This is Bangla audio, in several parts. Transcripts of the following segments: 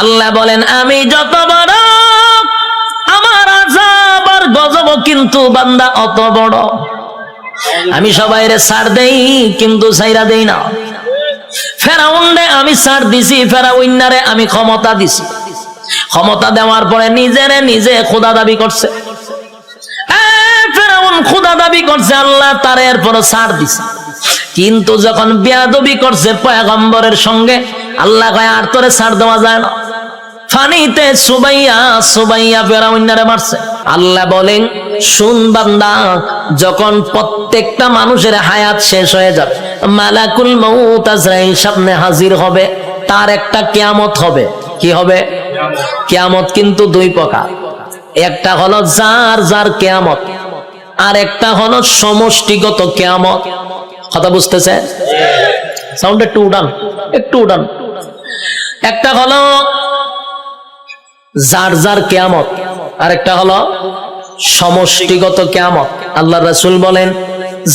আল্লাহ বলেন আমি যত বড়, আমার আযাব আর গজব কিন্তু বান্দা অত বড়। আমি সবাইরে ছাড় দেই কিন্তু ছাইরা দেই না। ফেরাউনরে আমি ছাড় দিছি, ফেরাউন্নারে আমি ক্ষমতা দিছি। ক্ষমতা দেওয়ার পরে নিজেরে নিজে খোদা দাবি করছে। ফেরাউন খোদা দাবি করছে, আল্লাহ তারে এরপর ছাড় দিছে। কিন্তু যখন বেয়াদবি করছে পয়গম্বরের সঙ্গে, আল্লাহ কয় আর তোরে ছাড় দেওয়া যায় না। ফানিতে সুবাইয়া ফেরাউন্নারে মারছে। আল্লাহ বলেন শুন বান্দা, যখন প্রত্যেকটা মানুষের হায়াত শেষ হয়ে যাবে, মালাকুল মউত আজরাইল সামনে হাজির হবে, তার একটা কিয়ামত হবে। কি হবে? কিয়ামত কিন্তু দুই প্রকার। একটা হলো যার যার কিয়ামত, আর একটা হলো সমষ্টিগত কিয়ামত। কথা বুঝতেছে? সাউন্ড একটু উড়ান। একটা হলো যার যার কিয়ামত, আর একটা হলো সমষ্টিগত কিয়ামত। আল্লাহ রাসূল বলেন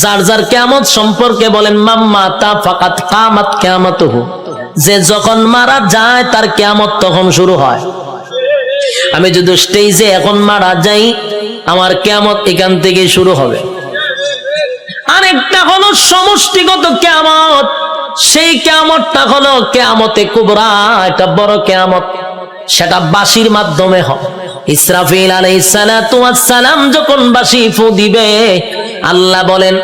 যার যার কিয়ামত সম্পর্কে বলেন মাম্মাতা ফাকাত কামাত কিয়ামাতুহু, যে যখন মারা যায় তার কিয়ামত তখন শুরু হয়। আমি যদি স্টেজে এখন মারা যাই, আমার কিয়ামত এখান থেকে শুরু হবে। আরেকটা হলো সমষ্টিগত কিয়ামত, সেই কিয়ামতটা হলো কিয়ামতে কুবরা, এটা বড় কিয়ামত। সেটা বাঁশির মাধ্যমে হয়। ইসরাফিল আলাইহিস সালাতু ওয়াস সালাম যখন বাঁশি ফু দিবে, আল্লাহ বলেন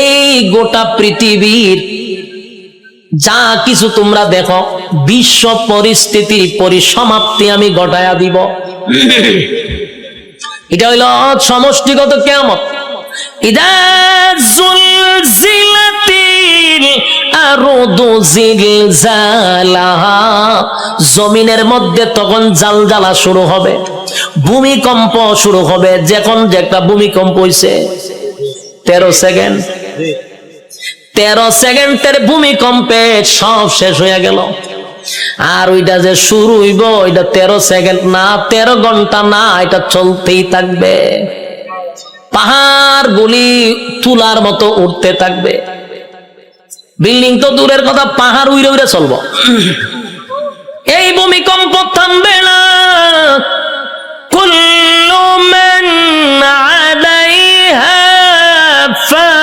এই গোটা পৃথিবীর যা কিছু তোমরা দেখো, বিশ্ব পরিস্থিতির পরিসমাপ্তি আমি ঘটায়া দিব। এটা হইল সমষ্টিগত কিয়ামত। ইদা যুলজিলাতিল আরদু জিলজালাহা, জমিনের মধ্যে তখন জালজালা শুরু হবে, ভূমিকম্প শুরু হবে। যখন যে একটা ভূমিকম্প হইছে 13 সেকেন্ড, 13 সেকেন্ডের ভূমিকম্পে সব শেষ হয়ে গেল। আর ওইটা যে শুরু হইব, ওইটা 13 সেকেন্ড না, 13 ঘন্টা না, এটা চলতেই থাকবে। পাহাড় গুলি তুলার মতো উঠতে থাকবে। বিল্ডিং তো দূরের কথা, পাহাড় উইরে উইরে চলবো। এই ভূমিকম্প থামবে না। কুল্লু মান আলাইহা ফান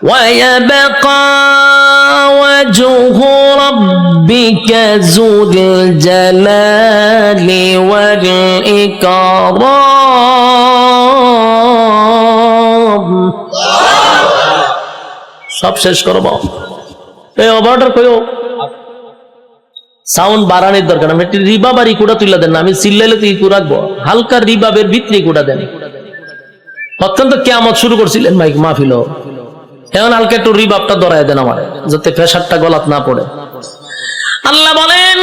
ওয়া ইয়াবকা ওয়াজহু রাব্বিকা যুল জালালি ওয়াল ইকরাম। সব শেষ করব। এই অর্ডার কইও সাউন্ড বাড়ানোর দরকার। আমি একটু রিবাব আর ইকুটা তুলে দেন না, আমি চিল্লাইলে তো ইকু রাখবো। হালকা রিবাবের ভিতরে ইকুটা দেন। অত্যন্ত কিয়ামত শুরু করছিলেন মাইক মাহফিল, এখন হালকা একটু রিবাবটা ধরায় দেন আমার, যাতে প্রেসারটা গলাত না পড়ে। আল্লাহ বলেন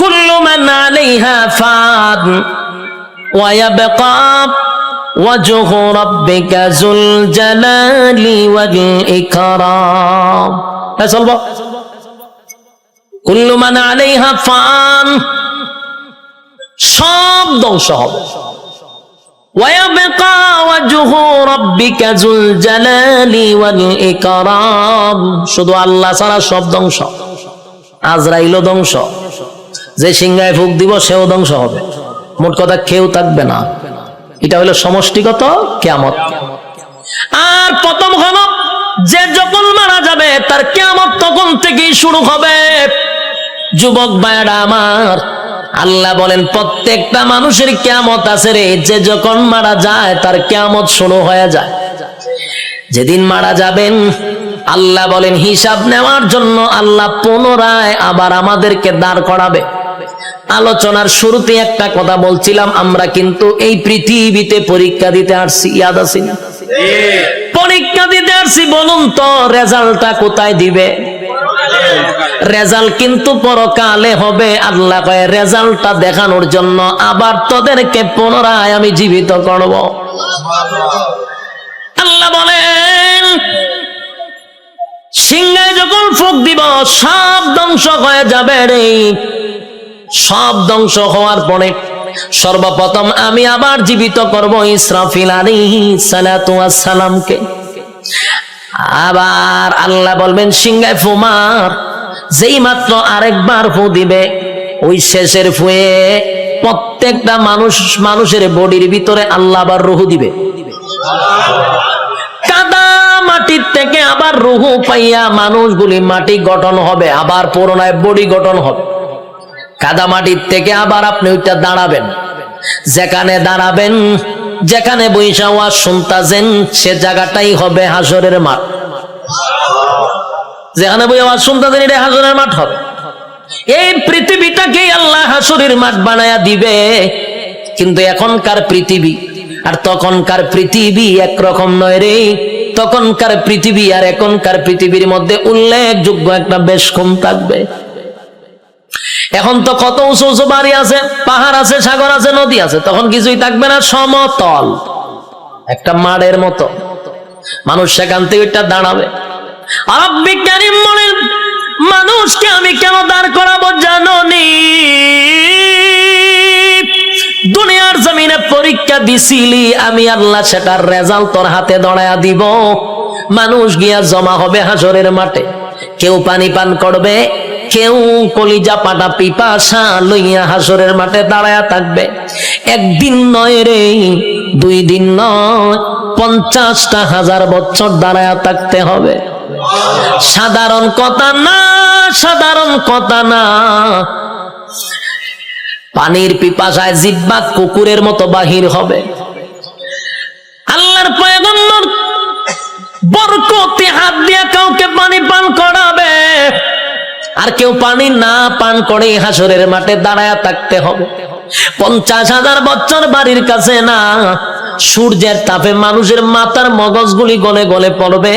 কুল্লু মান আলাইহা ফান ওয়া ইয়াবকা ওয়াজহু রাব্বিকা যুল জালালি ওয়াল ইকরাম। চলবো। কুল্লু মান আলাইহা ফান, সব ধ্বংস হবে। ওয়া ইয়াবকা ওয়াজহু রাব্বিকা যুল জালালি ওয়াল ইকরাম, শুধু আল্লাহ ছাড়া সব ধ্বংস। আজরাইলও ধ্বংস, যে সিংহায় ফুক দিব সেও ধ্বংস হবে। মোট কথা কেউ থাকবে না। এটা হলো সমষ্টিগত কিয়ামত। আর প্রথম হলো যে যখন মারা যাবে তার কিয়ামত তখন থেকেই শুরু হবে। যুবক ভাইরা আমার, আল্লাহ বলেন প্রত্যেকটা মানুষের কিয়ামত আছে রে। যে যখন মারা যায় তার কিয়ামত শুরু হয়ে যায়। যেদিন মারা যাবেন, আল্লাহ বলেন হিসাব নেওয়ার জন্য আল্লাহ পুনরায় আবার আমাদেরকে দাঁড় করাবে। আলোচনার শুরুতে একটা কথা বলছিলাম, আমরা কিন্তু এই পৃথিবীতে পরীক্ষা দিতে আসছি। ইয়াদ আছে না? পরীক্ষা দিতে আসছি। বলুন তো রেজাল্টটা কোথায় দিবে? রেজাল্ট কিন্তু পরকালে হবে। আল্লাহ কয় রেজাল্টটা দেখানোর জন্য আবার তোদেরকে পুনরায় আমি জীবিত করব। আল্লাহ বলেন সিংহায় যখন ফুঁক দিব সব ধ্বংস হয়ে যাবে রে। সব ধ্বংস হওয়ার পরে সর্বপ্রথম আমি আবার জীবিত করব ইসরাফিল আলাইহিস সালাতু ওয়াস সালামকে। আবার আল্লাহ বলবেন সিংহায় ফু মার, যেই মাত্র আরেকবার ফু দিবে ওই শেষের ফুয়ে প্রত্যেকটা মানুষের বডির ভিতরে আল্লাহ আবার রুহু দিবে। কাদা মাটির থেকে আবার রুহু পাইয়া মানুষগুলি মাটি গঠন হবে, আবার পুনরায় বডি গঠন হবে। কাদা মাটির থেকে আবার আপনি ওইটা দাঁড়াবেন, যেখানে দাঁড়াবেন, যেখানে বৈশা ওয়াজ শুনতাছেন সে জায়গাটাই হবে হাসরের মাঠ। যেখানে বই আওয়াজ শুনতাছেন এটা হাসরের মাঠ হবে। এই পৃথিবীটাকেই আল্লাহ হাসরের মাঠ বানায়া দিবে। কিন্তু এখনকার পৃথিবী আর তখনকার পৃথিবী একরকম নয় রে। তখনকার পৃথিবী আর এখনকার পৃথিবীর মধ্যে উল্লেখযোগ্য একটা বেশ কম থাকবে। এখন তো কত উঁচু উঁচু বাড়ি আছে, পাহাড় আছে, সাগর আছে, নদী আছে, তখন কিছুই থাকবে না, সমতল একটা মাঠের মতো। মানুষ সেখান থেকে ওইটা দাঁড়াবে। আর বিজ্ঞানী বলেন মানুষকে আমি কেন দাঁড় করাবো জানো নি? দুনিয়ার জমিনে পরীক্ষা দিছিলি আমি আল্লাহ, সেটার রেজাল্ট তোর হাতে ধরায়া দিব। মানুষ গিয়া জমা হবে হাসরের মাঠে, কেউ পানি পান করবে, কেউ কলিজা পাটা পিপাসা লইয়া হাসরের মাঠে দাঁড়ায়া থাকবে। একদিন নয় রে, 2 দিন নয়, 50,000 বছর দাঁড়ায়া থাকতে হবে। সাধারণ কথা না, সাধারণ কথা না। পানির পিপাসায় জিহ্বা কুকুরের মতো বাহির হবে। আল্লাহর পয়গম্বর বরকতে হাত দিয়ে কাউকে পানি পান করাবে, আর কেউ পানি না পান করে হাসরের মাঠে দাঁড়ায়া থাকতে হবে। 50,000 বছর বাড়ির কাছে না, সূর্যের তাপে মানুষের মাথার মগজগুলি গলে গলে পড়বে,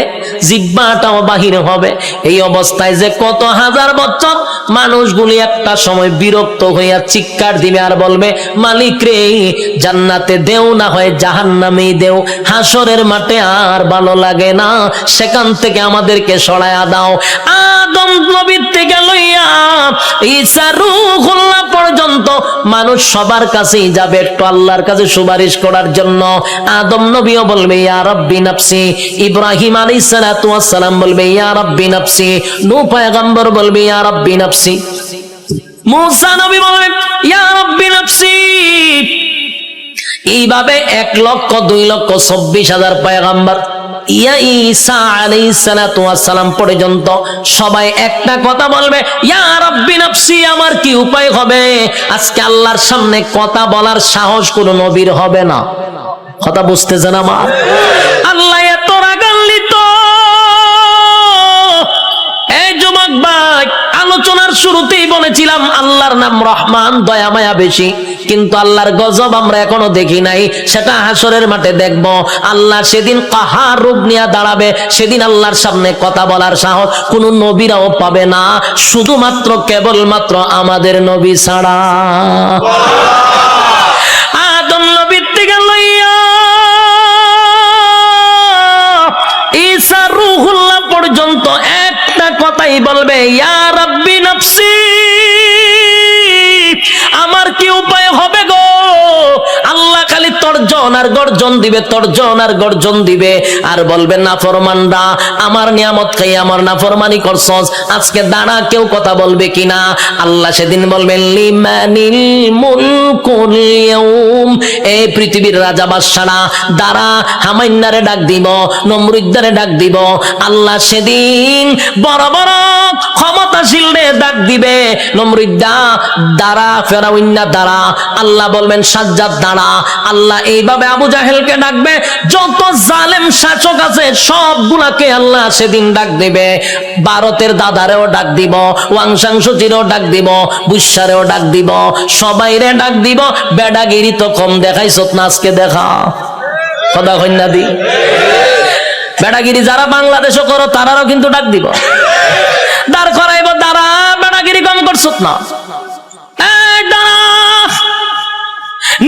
জিহ্বাটাও বাহির হবে। এই অবস্থায় যে কত হাজার বছর মানুষগুলি একটা সময় বিরক্ত হইয়া চিৎকার দিবে আর বলবে মালিক রে, জান্নাতে দেও না হয় জাহান্নামেই দেও, হাসরের মাঠে আর ভালো লাগে না, সেখান থেকে আমাদেরকে সরায়া দাও। আদম নবীর থেকে লইয়া ঈসা রূহুল্লাহ পর্যন্ত মানুষ সবার কাছেই যাবে একটু আল্লাহর কাছে সুপারিশ করার জন্য। আদম নবীও বলবে ইয়া রাব্বি নাফসি, ইব্রাহিম আলাইহিস সালাতু ওয়াস সালাম বলবে ইয়া রাব্বি নাফসি, নূহ পয়গম্বর বলবে ইয়া রাব্বি নাফসি, মুসা নবী বলবে ইয়া রাব্বি নাফসি। এইভাবে 1,02,24,000 পয়গম্বর ইয়া ঈসা আলাইহিস সালাতু ওয়াস সালাম পর্যন্ত সবাই একটা কথা বলবে ইয়া রাব্বি নাফসি। আমার কি উপায় হবে? আজকে আল্লাহর সামনে কথা বলার সাহস কোন নবীর হবে না। কথা বুঝতেছেন আমার? আল্লাহ এত রাগান্বিত। এই যুবক ভাই, আলোচনার শুরুতেই বলেছিলাম আল্লাহর নাম রহমান, দয়া মায়া বেশি, কিন্তু আল্লাহর গজব আমরা এখনো দেখি নাই। সেটা হাসরের মাঠে দেখব। আল্লাহ সেদিন কাহার রূপ নিয়ে দাঁড়াবে, সেদিন আল্লাহর সামনে কথা বলার সাহস কোন নবীরাও পাবে না, শুধুমাত্র কেবলমাত্র আমাদের নবী ছাড়া। আদম নবীর থেকে লইয়া ঈসা রূহুল্লাহ পর্যন্ত একটা কথাই বলবে ইয়া রাব্বি নাফসি। আমার কি উপায় হবে গো? আল্লাহ খালি তর্জন আর গর্জন দিবে, তর্জন আর গর্জন দিবে, আর বলবে নাফরমানরা আমার নিয়ামত খাই আমার নাফরমানি করছস, আজকে দাঁড়া, কেউ কথা বলবে কিনা? আল্লাহ সেদিন বলবেন লিমানিল মুলকুল ইয়াউম, এই পৃথিবীর রাজা বাদশারা দাঁড়া, হামাইন্নারে ডাক দিব, নমরুদ্দারে ডাক দিব। আল্লাহ সেদিন বড় বড় ক্ষমতাশীলরে ডাক দিবে, নমরুদ্দা দাঁড়া, ফেরাউন্না দাঁড়া। আল্লাহ বলবেন সাজ্জাদ দাঁড়া। আল্লাহ এইভাবে আবু জাহেলকে ডাকবে, যত জালেম শাসক আছে সবগুলাকে আল্লাহ সেদিন ডাক দিবে। ভারতের দাদারেও ডাক দিব, ওয়াংশাংশুচিরেও ডাক দিব, বুসারেও ডাক দিব, সবাইরে ডাক দিব। বেডাগিরি তো কম দেখাইছ না, আজকে দেখা। কথা কন্যা দি বেডাগিরি যারা বাংলাদেশও করো তারাও কিন্তু ডাক দিব, দাঁড় করাইব, দাঁড়া, বেডাগিরি কম করছ না।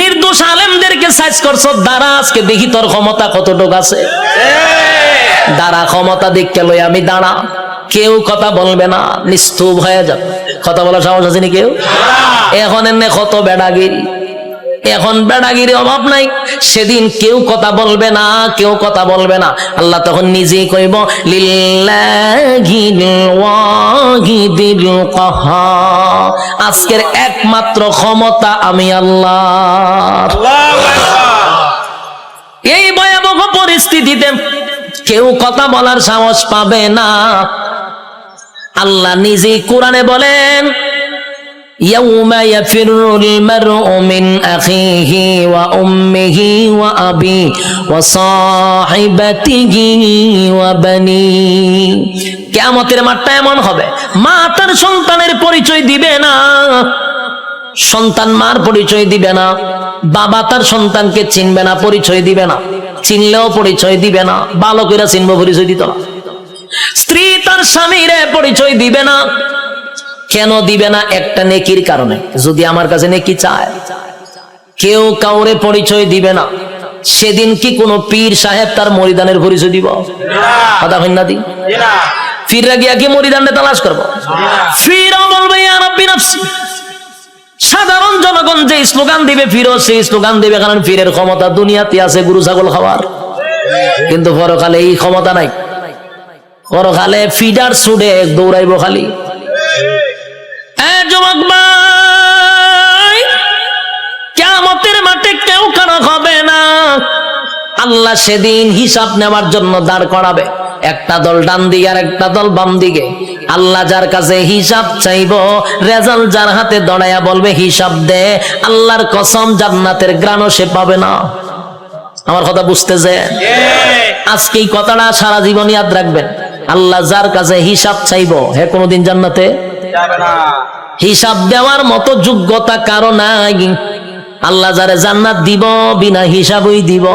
নির্দোষ আলেমদেরকে সাইজ করছো, দাঁড়া, আজকে দেখি তোর ক্ষমতা কতটুক আছে। দাঁড়া, ক্ষমতা দেখতে লই আমি দাঁড়া। কেউ কথা বলবে না, নিস্তুপ হয়ে যাবে। কথা বলার সাহস আছে নি কেউ? এখন এনে কত বেড়াগিরি, এখন বেড়াগিরি অভাব নাই, সেদিন কেউ কথা বলবে না, কেউ কথা বলবে না। আল্লাহ তখন নিজেই কইব লিল্লাহিল ওয়াহিদিল কাহ্হার, আজকের একমাত্র ক্ষমতা আমি আল্লাহর। এই ভয়াবহ পরিস্থিতিতে কেউ কথা বলার সাহস পাবে না। আল্লাহ নিজেই কোরআনে বলেন ইয়াউমা ইয়াফিরুল মারউ মিন আখিহি ওয়া উম্মিহি ওয়া আবি ওয়া সাহিবাতিহি ওয়া বানি। কিয়ামতের মাঠটা এমন হবে, মা তার সন্তানের পরিচয় দিবে না, সন্তান মার পরিচয় দিবে না, বাবা তার সন্তানকে চিনবে না, পরিচয় দিবে না, চিনলেও পরিচয় দিবে না, ভালো করে চিনবো পরিচয় দিত না। স্ত্রী তার স্বামীর পরিচয় দিবে না। কেন দিবে না? একটা নেকির কারণে। যদি আমার কাছে নেকি চায়, কেউ কাউরে পরিচয় দিবে না। সেদিন কি কোন পীর সাহেব তার মরিদানের পরিচয় দিব? কথা হইনা দি ফিররা গিয়া কি মরিদানটা তালাশ করবো? ফিরও বলবে ইয়া রাব্বি নাফসি। সাধারণ জনগণ যে স্লোগান দিবে ফিরও সেই স্লোগান দিবে, কারণ ফিরের ক্ষমতা দুনিয়াতে আছে গরু ছাগল খাওয়ার, কিন্তু পরকালে এই ক্ষমতা নাই। পরকালে ফিডার ছুড়ে দৌড়াইব খালি। যুবক ভাই, কিয়ামতের মাঠে কেউ কারো হবে না। আল্লাহ সেদিন হিসাব নেওয়ার জন্য দাঁড় করাবে, একটা দল ডান দিকে আর একটা দল বাম দিকে। আল্লাহ যার কাছে হিসাব চাইব, রেজাল্ট যার হাতে দড়াইয়া বলবে হিসাব দে, আল্লাহর কসম জান্নাতের গ্রাণও সে পাবে না। আমার কথা বুঝতেছে? আজকে এই কথাটা সারা জীবন ইয়াদ রাখবেন। আল্লাহ যার কাছে হিসাব চাইব, হে কোনোদিন জান্নাতে যাবে না। হিসাব দেওয়ার মতো যোগ্যতা কারো নাই। আল্লাহ যারে জান্নাত দিব বিনা হিসাবই দিব।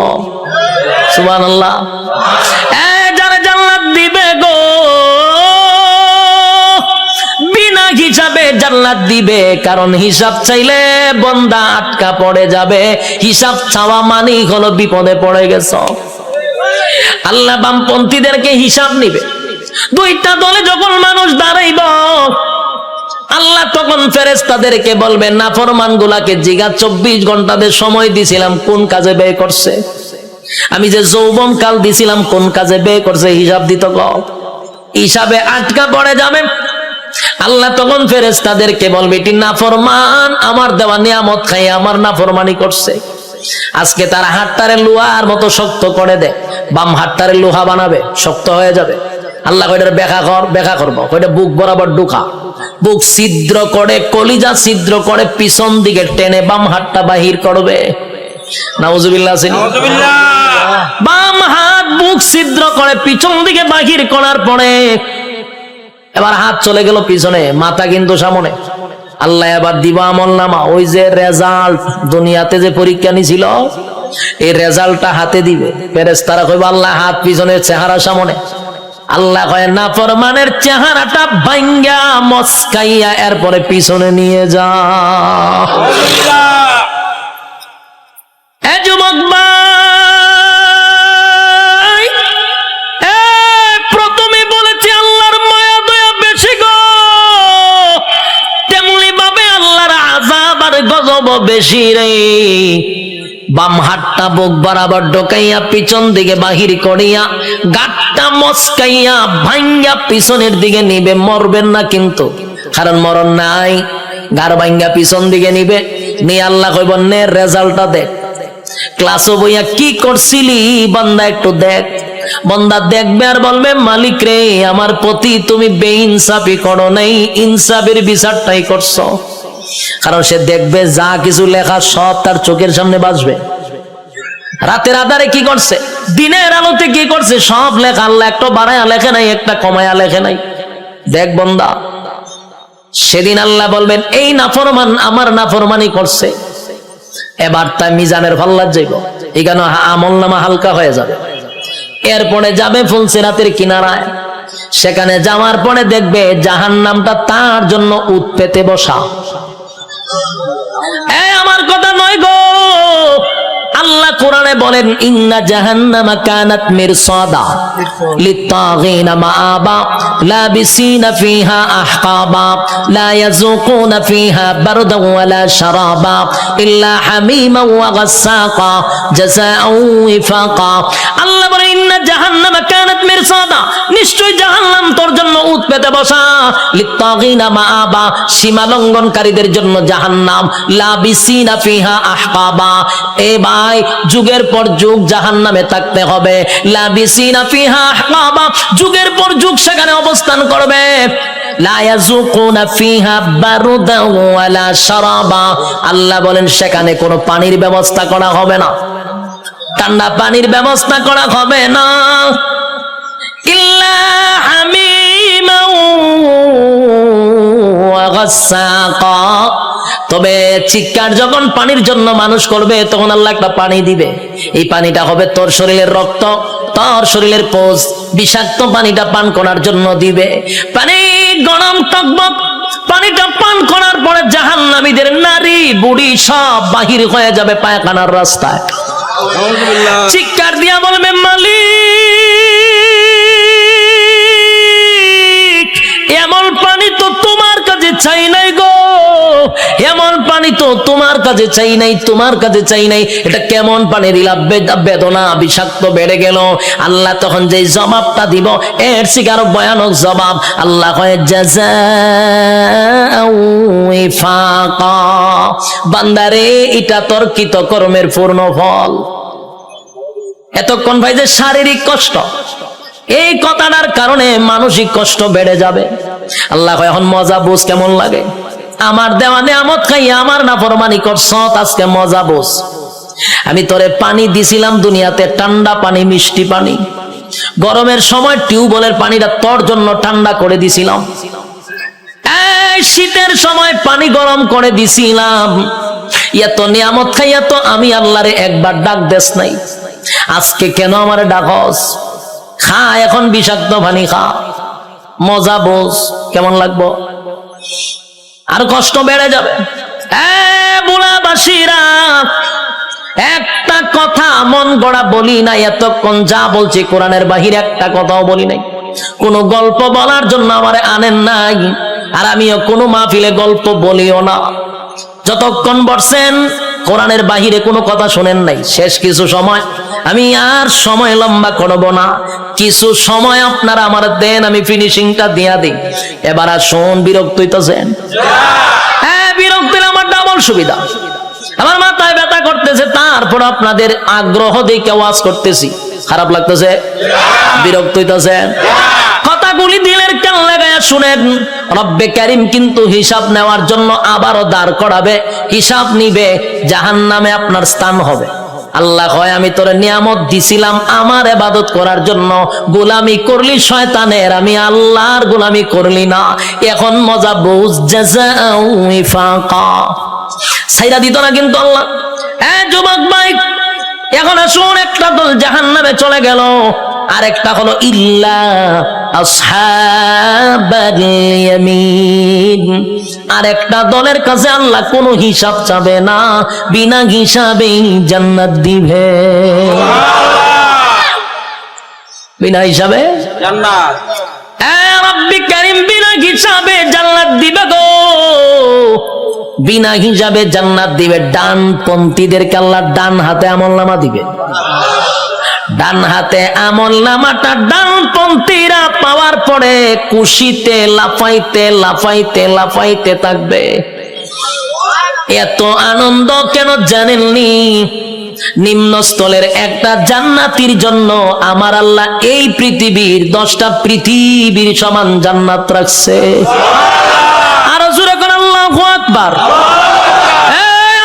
সুবহানাল্লাহ। যারে জান্নাত দিবে গো বিনা হিসাবে জান্নাত দিবে, কারণ হিসাব চাইলে বান্দা আটকা পড়ে যাবে। হিসাব চাওয়া মানেই হলো বিপদে পড়ে গেছ। আল্লাহ বামপন্থীদেরকে হিসাব নিবে। দুইটা দলে যখন মানুষ দাঁড়াইব, আল্লাহ তখন ফেরেশতাদেরকে বলবেন নাফরমান গুলাকে জিগা 24 ঘন্টাদের সময় দিছিলাম কোন কাজে ব্যয় করছে, আমি যে যৌবন কাল দিছিলাম কোন কাজে ব্যয় করছে, হিসাব দিত গ। হিসাবে আটকা পড়ে যাবে। আল্লাহ তখন ফেরেশতাদেরকে বলবে এটি নাফরমান, আমার দেওয়া নিয়ামত খাই আমার নাফরমানি করছে। আজকে তার হাতটারে লোহার মতো শক্ত করে দেয়, বাম হাতটারে লোহা বানাবে, শক্ত হয়ে যাবে। আল্লাহ কয়টার ব্যাখ্যা করবো, কয়টা বুক বরাবর ঢুকা, বুক ছিদ্র করে, কলিজা ছিদ্র করে, পিছন দিকে টেনে বাম হাতটা বাহির করবে। নাউজুবিল্লাহ। বাম হাত বুক ছিদ্র করে পিছন দিকে বাহির করার পরে এবার হাত চলে গেল পিছনে, মাথা কিন্তু সামনে। আল্লাহ এবার দিবা আমলনামা, ওই যে রেজাল্ট দুনিয়াতে যে পরীক্ষা নিছিল এই রেজাল্টটা হাতে দিবে। ফেরেশতারা কইবে আল্লাহ হাত পিছনে, চেহারা সামনে। আল্লাহ কয় নাফরমানের চেহারাটা ভাঙ্গা মস্কাইয়া এরপরে পিছনে নিয়ে যা। যুবক ভাই, প্রথমে বলেছি আল্লাহর মায়া দয়া বেশি গো, তেমনি ভাবে আল্লাহর আযাব আর গজব বেশি রে। বাম হাতটা বুক বরাবর ঢোকাইয়া পিছন দিকে বাহির করিয়া গাঁটটা মস্কাইয়া ভাঙ্গা পিছনের দিকে নিবে। মরবেন না কিন্তু, কারণ মরণ নাই। গার ভাঙ্গা পিছন দিকে নিবে, নিয়ে আল্লাহ কইব নে রেজাল্টটা দেখ, ক্লাসও বইয়া কি করছিলি বান্দা একটু দেখ। বান্দা দেখবে আর বলবে মালিক রে আমার প্রতি তুমি বেইনসাফি করো নাই, ইনসাফের বিচারটাই করছো। কারণ সে দেখবে যা কিছু লেখা সব তার চোখের সামনে বাজবে। রাতের আধারে কি করছে, দিনের আলোতে কি করছে, সব লেখা। আল্লাহ একটা বাড়ায়া লেখে নাই, একটা কমায়া লেখে নাই। দেখ বান্দা, সেদিন আল্লাহ বলবেন এই নাফরমান আমার নাফরমানি করছে, এবার তাই মিজানের পাল্লা যাইব, এখানে আমলনামা হালকা হয়ে যাবে। এরপরে যাবে ফুলসিরাতের কিনারায়, সেখানে যাওয়ার পরে দেখবে জাহান্নামটা তার জন্য উৎ পেতে বসা। আমার কথা নয় গো, আল্লাহ কোরআনে বলেন ইন্না জাহান্নামা কানাত মিরসাদা লিত্তাগিনা মাআবা লাবিসিনা ফিহা আহকাবা লা ইয়াযুকুনা ফিহা বারদান ওয়ালা শারাবা ইল্লা হামিমান ওয়া গাসসাকা জাযাআও ওয়াফাকা। আল্লাহ বলেন ইন্না জাহান্নামা কানাত মিরসাদা, নিশ্চয় জাহান্নাম তোর জন্য উত পেতে বসা, লিত্তাগিনা মাআবা, সীমা লঙ্ঘনকারীদের জন্য জাহান্নাম, লাবিসিনা ফিহা আহকাবা, এ ভাই যুগের পর যুগ জাহান্নামে থাকতে হবে, লাবিসিনা ফিহা আহকাবা, যুগের পর যুগ সেখানে অবস্থান করবে, লা ইয়াযুকুনা ফিহা বারদান ওয়ালা শারাবা, আল্লাহ বলেন সেখানে কোনো পানির ব্যবস্থা করা হবে না, ঠান্ডা পানির ব্যবস্থা করা হবে না, ইল্লা হামিমান ওয়া গাসসাকা, তবে চিৎকার যখন পানির জন্য মানুষ করবে তখন আল্লাহ একটা পানি দিবে, এই পানিটা হবে তোর শরীরের রক্ত, তোর শরীরের পোষ, বিষাক্ত পানিটা পান করার জন্য দিবে, পানি গরম টকবক, পানিটা পান করার পরে জাহান্নামীদের নারী বুড়ি সব বাহির হয়ে যাবে পায়খানার রাস্তায়, চিৎকার দিয়া বলবে মালিক এমন পানি তো তোমার কাছে চাই নাই গো, এমন পানি তো তোমার কাছে চাই নাই, তোমার কাছে চাই নাই, এটা কেমন পানি দিলা, বেদনা বিষাক্ত বেড়ে গেল। আল্লাহ তখন যে জবাবটা দিব এর থেকে আরো ভয়ানক জবাব, আল্লাহ কয় জাযাআও ওয়াফাকা, বান্দারে এটা তোর কৃতকর্মের পূর্ণ ফল। এতক্ষণ ভাই যে শারীরিক কষ্ট, এই কথাটার কারণে মানসিক কষ্ট বেড়ে যাবে। আল্লাহ কয় এখন মজা বুঝ কেমন লাগে, আমার দেওয়া নিয়ামত খাইয়া আমার নাফরমানি করছ, আজকে মজা বুঝ। আমি তোরে পানি দিছিলাম দুনিয়াতে, ঠান্ডা পানি, মিষ্টি পানি, গরমের সময় টিউবওয়েলের পানিটা তোর জন্য ঠান্ডা করে দিছিলাম, এই শীতের সময় পানি গরম করে দিছিলাম, এত নিয়ামত খাইয়া তো আমি আল্লাহরে একবার ডাক দেস নাই, আজকে কেন আমারে ডাকস? খা এখন বিষাক্ত পানি খা, মজা বোঝ কেমন লাগবো, আর কষ্ট বেড়ে যাবে। বুড়াবাসীরা একটা কথা মন গড়া বলি নাই, এতক্ষণ যা বলছি কোরআনের বাহিরে একটা কথাও বলি নাই, কোন গল্প বলার জন্য আমারে আনেন নাই, আর আমিও কোনো মাহফিলে গল্প বলিও না, যতক্ষণ বসছেন কোরআনের বাহিরে কোনো কথা শোনেন নাই। শেষ কিছু সময়, আমি আর সময় লম্বা করব না, কিছু সময় আপনারা আমার দেন, আমি ফিনিশিংটা দিয়া দিই। এবার আর শোন, বিরক্ত হইতেছেন? হ্যাঁ, বিরক্ত আমার ডাবল সুবিধা, আমার মাথায় ব্যথা করতেছে, তারপর আপনাদের আগ্রহ দেখে ওয়াজ করতেছি, খারাপ লাগতেছে? বিরক্ত হইতেছেন? কথাগুলি দিলের কান লাগায়া শুনেন, রব্বে কারীম কিন্তু হিসাব নেওয়ার জন্য আবারও দাঁড় করাবে, হিসাব নিবে, জাহান্নামে আপনার স্থান হবে। আল্লাহ কয় আমি তোরে নিয়ামত দিছিলাম আমার ইবাদত করার জন্য, গোলামি করলি শয়তানের, আমি আল্লাহর গোলামি করলি না, এখন মজা বুঝ, জাযাআও ওয়াফাকা, ছাইরা দিত না কিন্তু আল্লাহ। হ্যাঁ যুবক ভাই, এখন আসুন, একটা দল জাহান্নামে চলে গেল, আরেকটা হলো ইল্লা আসহাবাল ইয়ামিন, আরেকটা দলের কাছে আল্লাহ কোনো হিসাব চাবে না, বিনা হিসাবেই জান্নাত দিবে, বিনা হিসাবে জান্নাত। হ্যাঁ রব্বি কারীম বিনা হিসাবে জান্নাত দিবে গো, বিনা হিসাবে জান্নাত দিবে। ডানপন্থীদেরকে আল্লাহ ডান হাতে আমলনামা দিবে, ডান হাতে আমলনামাটা ডানপন্থীরা পাওয়ার পরে খুশিতে লাফাইতে লাফাইতে লাফাইতে থাকবে। এত আনন্দ কেন জানেননি? নিম্নস্থলের একটা জান্নাতির জন্য আমার আল্লাহ এই পৃথিবীর 10টা পৃথিবীর সমান জান্নাত রাখছে। আরো জোরে করে আল্লাহু আকবার,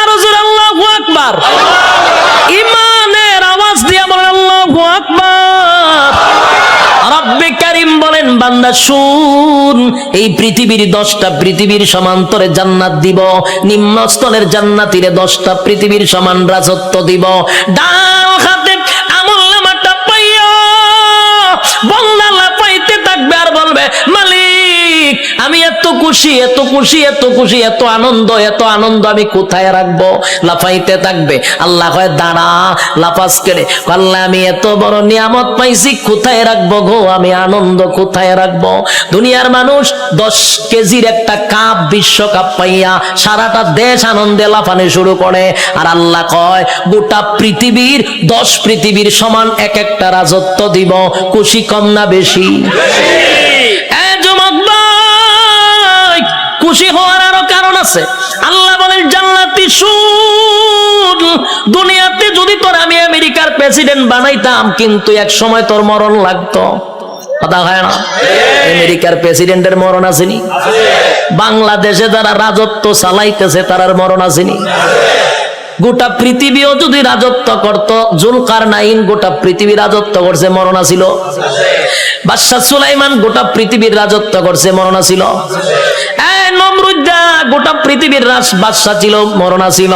আরো জোরে আল্লাহু আকবার, ইমানের আওয়াজ দিয়ে বলেন আল্লাহু আকবার। রব্বে কারীম বলেন বান্দা শুন, এই পৃথিবীর 10টা পৃথিবীর সমান্তরে জান্নাত দিব, নিম্নস্থলের জান্নাতীরে 10টা পৃথিবীর সমান রাজত্ব দিব। ডান হাতে আমলনামাটা পাইয়া বান্দা লাফাইতে থাকবে আর বলবে মালিক আমি এত খুশি, এত খুশি, এত খুশি, এত আনন্দ, এত আনন্দ আমি কোথায় রাখবো? লাফাইতে থাকবে। আল্লাহ কয় দাঁড়া, লাফাস কেড়ে। আল্লাহ আমি এত বড় নিয়ামত পাইছি, কোথায় রাখবো গো? আমি আনন্দ কোথায় রাখবো? দুনিয়ার মানুষ 10 কেজির একটা কাপ, বিশ্বকাপ পাইয়া সারাটা দেশ আনন্দে লাফানো শুরু করে। আর আল্লাহ কয় গোটা পৃথিবীর 10 পৃথিবীর সমান এক একটা রাজত্ব দিব। খুশি কম না বেশি? খুশি হওয়ার আরো কারণ আছে। আল্লাহ বলেন জান্নাতি শুন, দুনিয়াতে যদি তোর আমি আমেরিকার প্রেসিডেন্ট বানাইতাম, কিন্তু এক সময় তোর মরণ লাগতো। কথা হয় না? আমেরিকার প্রেসিডেন্টের মরণ আসেনি? বাংলাদেশে যারা রাজত্ব চালাইতেছে তার মরণ আসেনি? গোটা পৃথিবীও যদি রাজত্ব করত, জুলকারনাইন গোটা পৃথিবী রাজত্ব করছে, মরণ ছিল? বাদশা সুলাইমান গোটা পৃথিবীর রাজত্ব করছে, মরণ ছিল? নমরুদ্দা গোটা পৃথিবীর বাদশা ছিল, মরণ ছিল?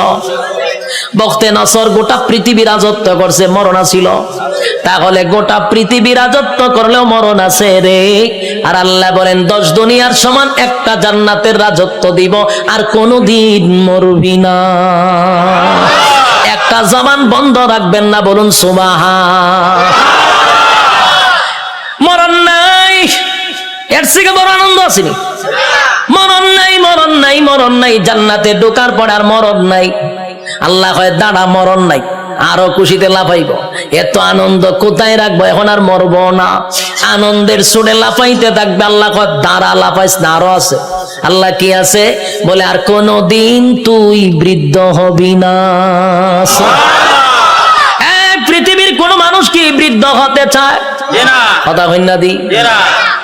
বখতে নসর গোটা পৃথিবী রাজত্ব করছে, মরণ ছিল? তাহলে গোটা পৃথিবী রাজত্ব করলেও মরণ আছে রে। আর আল্লাহ বলেন 10 দুনিয়ার সমান একটা জান্নাতের রাজত্ব দিব, আর কোনদিন মরবি না। একটা জবান বন্ধ রাখবেন না, বলুন সুবহান। মরণ নাই, এর থেকে বড় আনন্দ আসেনি? মরণ নাই, মরণ নাই, মরণ নাই। জান্নাতে ঢোকার পর আর মরণ নাই। আল্লাহ কয় দাঁড়া, মরণ নাই, আরো খুশিতে লাফাইব। এত আনন্দ কোথায় রাখবো? এখন আর মরবো না, আনন্দের সুরে লাফাইতে থাকবে। আল্লাহ কয় দাঁড়া, লাফাইস না, আরো আছে। আল্লাহ কি আছে? বলে আর কোনদিন তুই বৃদ্ধ হবি না। পৃথিবীর কোন মানুষ কি বৃদ্ধ হতে চায়? কথা হইনা দি,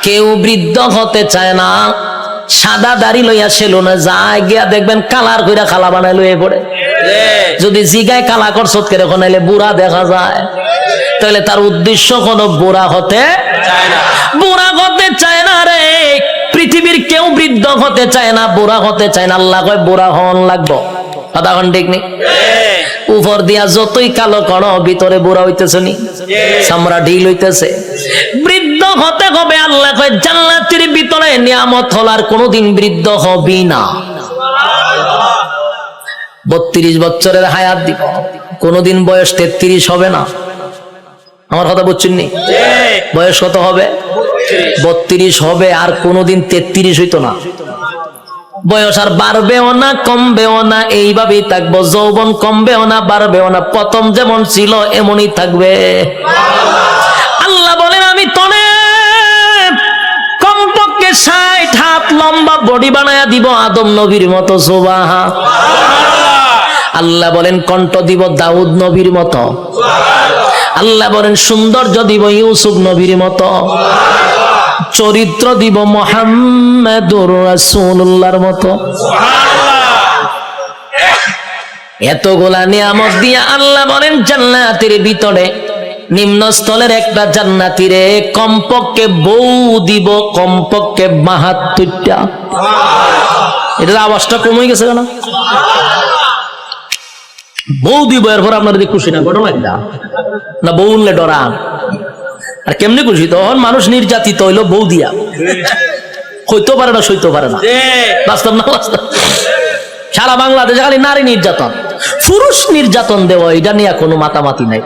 কেউ বৃদ্ধ হতে চায় না। সাদা দাড়ি লইয়া সেলুনে যায়, গিয়া দেখবেন কালার কইরা খালা বানাই লইয়া পড়ে। যদি জিগায় কালা করছত করে কোনাইলে বুড়া দেখা যায়, তাহলে তার উদ্দেশ্য কোন বুড়া হতে চায় না। বুড়া হতে চায় না রে। পৃথিবীর কেউ বৃদ্ধ হতে চায় না, বুড়া হতে চায় না। আল্লাহ কয় বুড়া হন লাগবো। কথা কোন ঠিক নেই? উপর দিয়া যতই কালো করো, ভিতরে বুড়া হইতেছে নি, চামড়া ঢিল হইতেছে। বৃদ্ধ হতে হবে। আল্লাহ কয় জান্নাতের ভিতরে নিয়ামত হলার কোনদিন বৃদ্ধ হবি না। 32 বছরের হায়াত দিব, কোনদিন বয়স 33 হবে না। আমার কথা বুঝছেন নি? বয়স কত হবে? 32 হবে, আর কোনদিন 33 হইতো না। বয়স আর বাড়বেও না, কমবেও না, এইভাবেই থাকবো। যৌবন কমবেও না, বাড়বেও না, প্রথম যেমন ছিল এমনই থাকবে। আল্লাহ বলেন আমি তনে কমপক্ষে 60 হাত লম্বা বডি বানায়া দিব, আদম নবীর মতো। সুবহান। আল্লাহ বলেন কণ্ঠ দিব দাউদ নবীর মতো। আল্লাহ বলেন সৌন্দর্য দিব ইউসুফ নবীর মতো। চরিত্র দিব মুহাম্মাদুর রাসূলুল্লাহর মতো। এতগুলা নিয়ামত দিয়া আল্লাহ বলেন জান্নাতের ভিতরে নিম্ন স্থলের একটা জান্নাতীরে কমপক্ষে বউ দিব, কমপক্ষে 72টা। এটার আওয়াজটা কমে গেছে কেন? বউ দিব, এরপর আপনার খুশি না? ঘটনা না বউ উঠলে ডরান। আর কেমনি খুশি? তখন মানুষ নির্যাতিত হইলো বউ দিয়া, হইতে পারে না, সইতে পারে না। বাস্তব না বাস্তব? সারা বাংলাদেশে খালি নারী নির্যাতন, পুরুষ নির্যাতন দেওয়া, এটা নিয়ে কোনো মাতামাতি নাই।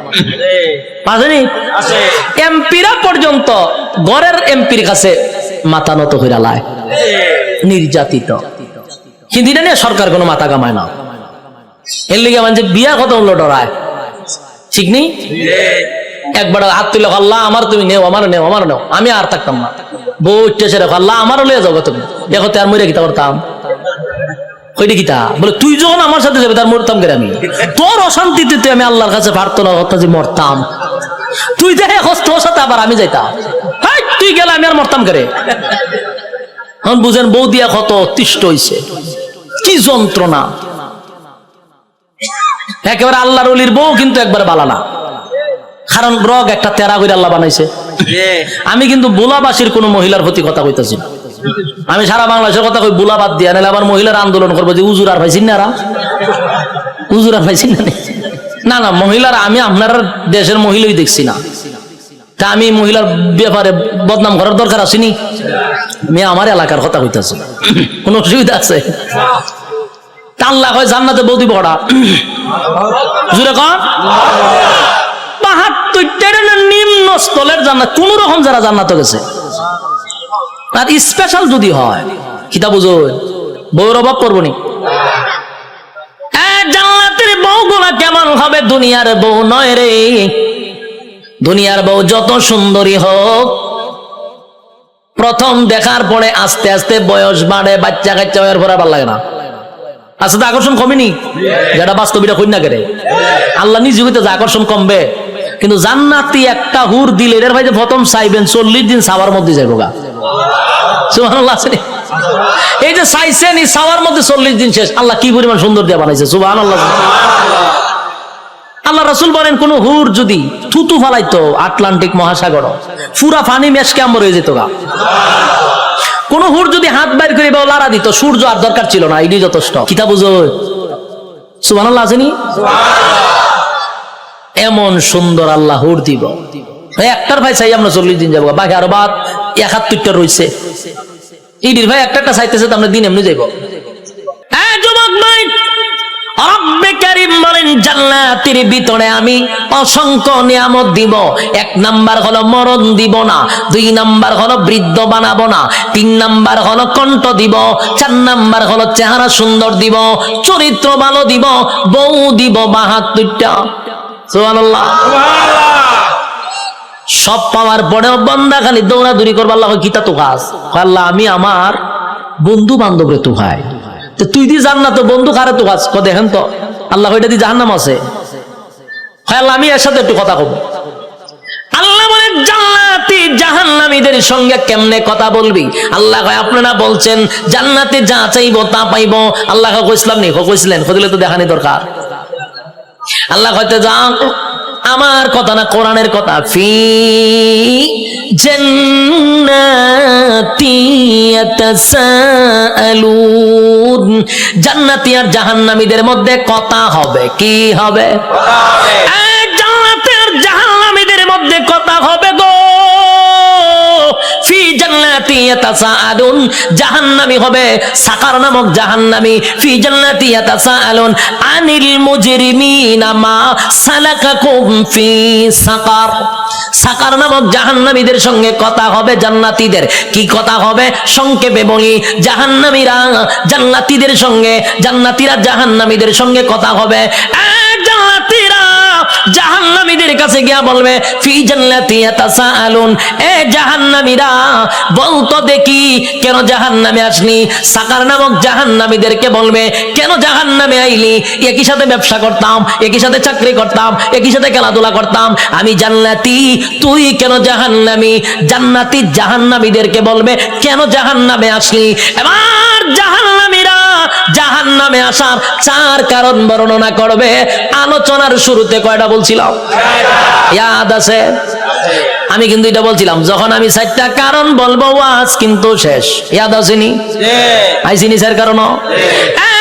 এমপিরা পর্যন্ত ঘরের এমপির কাছে মাথা নত হইরা লায়, নির্যাতিত। কিন্তু এটা নিয়ে সরকার কোনো মাথা কামায় না। এর লিগে মানে বিয়া কথা হলো ডরায়, ঠিক নেই? একবার হাত তুলে আল্লাহ আমার তুমি নেও, আমার নেও, আমার নেও, আমি আর থাকতাম না। বউ উঠতেছে রেখো, আল্লাহ আমারও লিয়ে যাবো তুমি। দেখো আর মরে কিতা করতাম? ওইটা কিতা বলে তুই যখন আমার সাথে যাবে তার মরতাম করে আমি। তোর অশান্তিতে তুই আমি আল্লাহর কাছে প্রার্থনা করতাম যে মরতাম। তুই দেখে তোর সাথে আবার আমি যাইতাম, তুই গেলে আমি আর মরতাম করে। এখন বুঝেন বউ দিয়া কত অতিষ্ঠ হইছে, কি যন্ত্রণা। একেবারে আল্লাহর ওলির বউ কিন্তু একবারে বালা না, কারণ রগ একটা তেরা করে আল্লাহ বানাইছে। আমি কিন্তু বুলাবাসীর কোন মহিলার প্রতি কথা কইতেছি না, আমি সারা বাংলাদেশের কথা কই। বুলা বাদ দিয়া নাহলে আবার মহিলার আন্দোলন করবো যে উজুর আর পাইছেন না, উজুর আর পাইছেন না। না মহিলার আমি আপনার দেশের মহিলাই দেখছি না, তা আমি মহিলার ব্যাপারে বদনাম করার দরকার আসেনি। আমি আমার এলাকার কথা কইতাছি, কোন অসুবিধা আছে? আল্লাহ হয় জান্নাতে বৌদি বড়া জুড়ে কন ৭২টা নিম্ন স্থলের জান্নাত, কোন রকম যারা জান্নাতে গেছে। আর স্পেশাল যদি হয় কিতা বুঝো, বউর অভাব করবো নি? জান্নাতের বউগুলা কেমন হবে? দুনিয়ার বউ নয় রে। দুনিয়ার বউ যত সুন্দরী হোক, প্রথম দেখার পরে আস্তে আস্তে বয়স বাড়ে, বাচ্চা কাচ্চা হওয়ার পরে ভালো লাগে না। আসলে আকর্ষণ কমেনি, যেটা বাস্তবিটা কই না কেন আল্লাহ নিজে হইতে আকর্ষণ কমবে। কিন্তু জান্নাতি একটা হুর দিলে এর ভাই যে প্রথম চাইবেন 40 দিন সাওয়ার মধ্যে যাইব গা। সুবহানাল্লাহ। এই যে চাইছেন এই সাওয়ার মধ্যে 40 দিন শেষ। আল্লাহ কি পরিমাণ সুন্দর দিয়ে বানাইছে, সুবহানাল্লাহ। আল্লাহ রাসূল বলেন কোন হুর যদি থুতু ফালাইতো আটলান্টিক মহাসাগর, পুরা পানি মেশকে আমর হয়ে যেত গা। কোন হুর যদি হাত বাইর করে বা লাড়া দিত, সূর্য আর দরকার ছিল না, এটাই যথেষ্ট। কিতা বুঝো? সুবহানাল্লাহ আসেনি? এমন সুন্দর আল্লাহ হুর দিব। একটার ভাই চাই আমরা 40 দিন যাবো, বাকি আরো বাদ 71টা রয়েছে। ইডির ভাই একটা চাইতেছে তো আমরা দিন এমনি যাইব। যুবক ভাই, রব্বে কারীম বলেন জান্নাতের ভিতরে আমি অসংখ্য নিয়ামত দিব। 1 নাম্বার হলো মরণ দিব না, 2 নাম্বার হলো বৃদ্ধ বানাবো না, 3 নাম্বার হলো কণ্ঠ দিব, 4 নাম্বার হলো চেহারা সুন্দর দিব, চরিত্র ভালো দিব, বউ দিব 72টা। সুবহানাল্লাহ। সব পাওয়ার পরেও বান্দা খালি দৌড়াদৌড়ি করবে, আল্লাহ কিতা তো কাজ? আল্লাহ আমি আমার বন্ধু বান্ধবরে তো ভাই, তুই দি জান্নাত বন্ধু কারে তো কাজ দেখেন তো আল্লাহ ওইটা দি জাহান্নাম আছে। আল্লাহ আমি এর সাথে একটু কথা কব। আল্লাহ বলে জান্নাতি জাহান্নামীদের সঙ্গে কেমনে কথা বলবি? আল্লাহ কয় আপনারা বলছেন জান্নাতে যা চাইবো তা পাইবো। আল্লাহ কইছিলাম নি, কইছিলেন, কইলে তো দেখানি দরকার। আল্লাহ কইতে যা আমার কথা না, কোরআনের কথা। ফি জান্নাতি ইয়াতাসাআলুন, জান্নাতি আর জাহান্নামীদের মধ্যে কথা হবে। কি হবে? জান্নাতি আর জাহান্নামীদের মধ্যে কথা হবে গো। ফি জান্নাতি ইয়াতাসাআলুন, জাহান্নামী হবে সাকার নামক জাহান্নামী। ফি জান্নাতি ইয়াতাসাআলুন আনিল মুজরিমিনা মা সালাকাকুম ফি সাকার, সাকার নামক জাহান্নামীদের সঙ্গে কথা হবে জান্নাতীদের। কি কথা হবে? সংক্ষেপে বলি, জাহান্নামীরা জান্নাতীদের সঙ্গে, জান্নাতীরা জাহান্নামীদের সঙ্গে কথা হবে। জান্নাতীরা জাহান্নামীদের কাছে গিয়া বলবে ফি জান্নাতি ইয়াতাসাআলুন, এ জাহান্নামীরা বলতো দেখি কেন জাহান্নামে আসলি? সাকার নামক জাহান্নামীদেরকে বলবে কেন জাহান্নামে আইলি? একই সাথে ব্যবসা করতাম, একই সাথে চাকরি করতাম, একই সাথে খেলাধুলা করতাম, আমি জান্নাতি, তুই কেন জাহান্নামী? জান্নাতি জাহান্নামীদেরকে বলবে কেন জাহান্নামে আসলি? এবার জাহান্নামীরা জাহান্নামে আসার 4 কারণ বর্ণনা করবে। আলোচনার শুরুতে কয়টা বলছিলাম? ইয়াদ আছে? আমি কিন্তু এটা বলছিলাম যখন আমি 4টা কারণ বলবো ওয়াজ কিন্তু শেষ। ইয়াদ আসেনি? আইসিনি স্যার কারণ?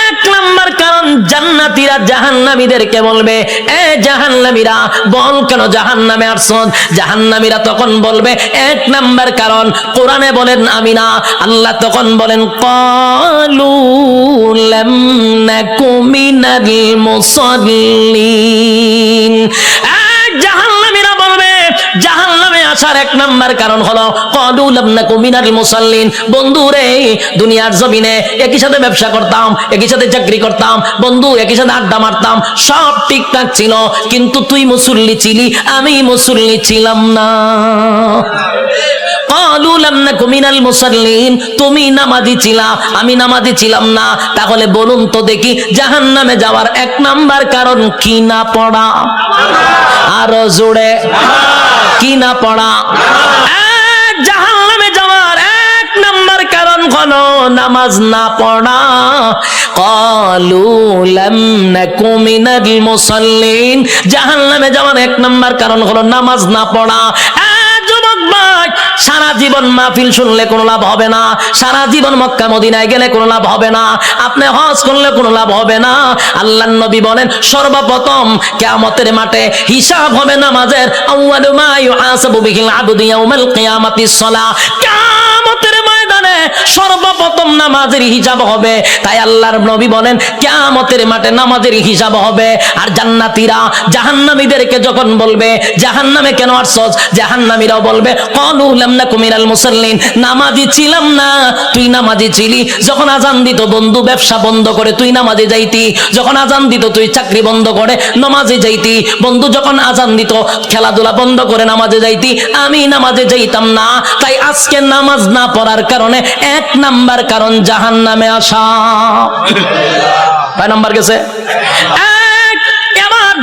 1 নাম্বার কারণ, জান্নাতীরা জাহান্নামীদেরকে বলবে এ জাহান্নামীরা বল কেন জাহান্নামে আসছ? জাহান্নামীরা তখন বলবে 1 নাম্বার কারণ কোরআনে বলেন আমি না। আল্লাহ তখন বলেন ক্বালু লাম নাকু মিনাল মুসাল্লিন। জাহান্নামীরা বলবে জাহান্নামে আসার 1 নাম্বার কারণ হলো ক্বালু লাম নাকু মিনাল মুসাল্লিন। বন্ধু রে, দুনিয়ার জমিনে একই সাথে ব্যবসা করতাম, একই সাথে চাকরি করতাম, বন্ধু একই সাথে আড্ডা মারতাম, সব ঠিকঠাক ছিল, কিন্তু তুই মুসল্লি ছিলি, আমি মুসল্লি ছিলাম না। ক্বালু লাম নাকু মিনাল মুসাল্লিন, তুমি নামাজি ছিলা, আমি নামাজি ছিলাম না। তাহলে বলুন তো দেখি জাহান্নামে যাওয়ার 1 নাম্বার কারণ কি না পড়া? আরো জোরে, কি না পড়া? জাহান্নামে যাওয়ার 1 নাম্বার কারণ হলো নামাজ না পড়া। ক্বালু লাম নাকু মিনাল মুসাল্লিন, জাহান্নামে যাওয়ার 1 নাম্বার কারণ হলো নামাজ না পড়া। যুবক ভাই, সারা জীবন মাহফিল শুনলে কোনো লাভ হবে না, সারা জীবন মক্কা মদিনায় গেলে কোনো লাভ হবে না, আপনি হজ করলে কোনো লাভ হবে না। আল্লাহর নবী বলেন সর্বপ্রথম কিয়ামতের মাঠে হিসাব হবে নামাজের। আউয়ালু মা ইউহাসাবু বিহিল আবদু ইয়াউমাল কিয়ামাতিস সালাহ। কিয়ামতের সর্বপ্রথম নামাজের হিসাব হবে। তাই আল্লাহর নবী বলেন কিয়ামতের মাঠে নামাজের হিসাব হবে। আর জান্নাতীরা জাহান্নামীদেরকে যখন বলবে জাহান্নামে কেন আসছস, জাহান্নামীরাও বলবে ক্বালু লাম নাকু মিনাল মুসাল্লিন, নামাজি ছিলাম না। তুই নামাজি ছিলি, যখন আজান দিত বন্ধু ব্যবসা বন্ধ করে তুই নামাজে যাইতি, যখন আজান দিত তুই চাকরি বন্ধ করে নামাজে যাইতি, বন্ধু যখন আজান দিত খেলাধুলা বন্ধ করে নামাজে যাইতি, আমি নামাজে যাইতাম না। তাই আজকে নামাজ না পড়ার কারণে 1 নাম্বার কারণ জাহান্নামে আসা। কয় নাম্বার গেছে?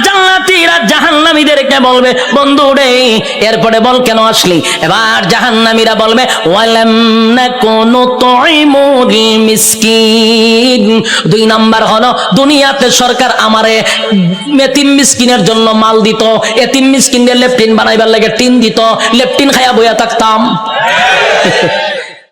জান্নাতীরা জাহান্নামীদেরকে বলবে বন্ধু রে এরপরে বল কেন আসলি? এবার জাহান্নামীরা বলবে ওয়ালাম নাকুনু তুইমুল মিসকিন। 2 নাম্বার হলো দুনিয়াতে সরকার আমারে এতিম মিসকিনের জন্য মাল দিত, এতিম মিসকিনদের লেফটিন বানাইবার লাগে টিন দিত, লেফটিন খায়া বইয়া থাকতাম।